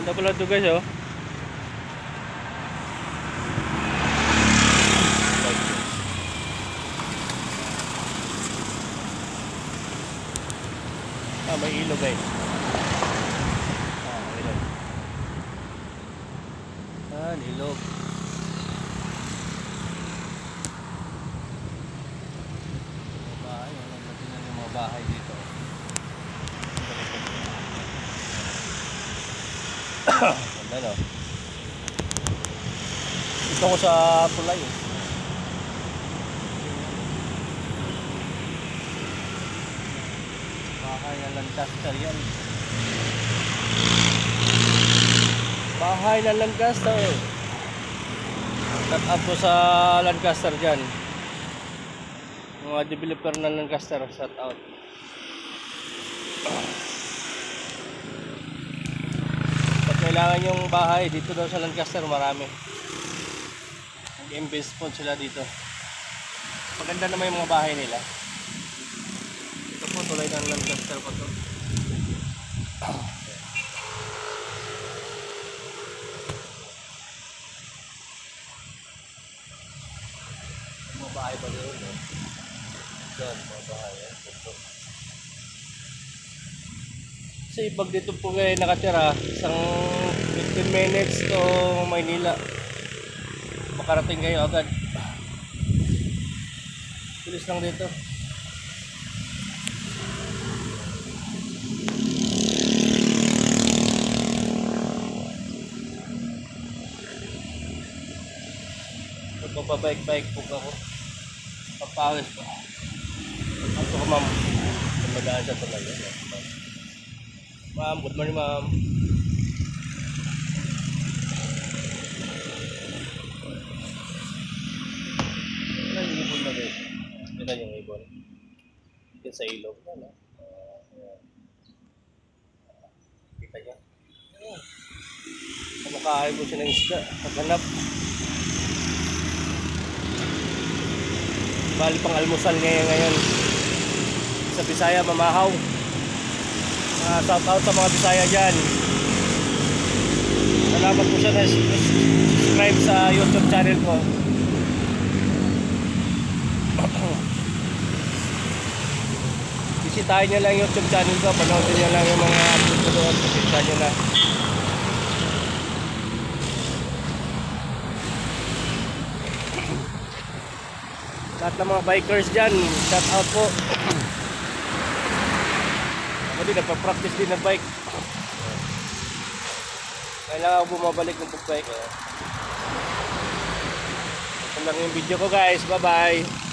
Ganda pala ito guys, oh. Ah, may ilog guys. Ah, ilog. Ah, ilog. Bahay, ano natin na yung mga bahay dito. Ganda, no? Dito ko sa tulay, eh. Bahay ng Lancaster yan. Bahay ng Lancaster. Shout out po sa Lancaster dyan. Mga developer ng Lancaster, shout out. Pag kailangan yung bahay dito daw sa Lancaster, marami. Nag-invest po sila dito. Maganda naman yung mga bahay nila. Ito po tulay ng Lancaster po to. Mga bahay pa doon, no? Diyan, mga bahay. Ito. Kasi pag dito po kayo nakatira, isang 15 minutes to Maynila, makarating kayo agad. Bilis lang dito. Magpapabike-bike po ako. Papawis pa. Ato ko ma'am. Tumagaan siya talaga. Ma'am, good morning ma'am. Ano yung ibon na guys? Yan na yung ibon. Yan sa ilog. Yan na. Kita niya. Kumakain po siya ng isda. Paghanap. Bali pang almusal ngayon. Sa Bisaya, mamahaw. Shout out sa mga Bisaya dyan. Salamat po siya na subscribe sa YouTube channel ko. Bisitahin nyo lang YouTube channel ko. Panoodin nyo lang yung mga upload ko doon. Bisitahin nyo na. Lahat ng mga bikers dyan, shout out po. Ako din, nagpa-practice din ng bike. Kailangan ako bumabalik ng bike. Ito lang yung video ko guys, bye bye.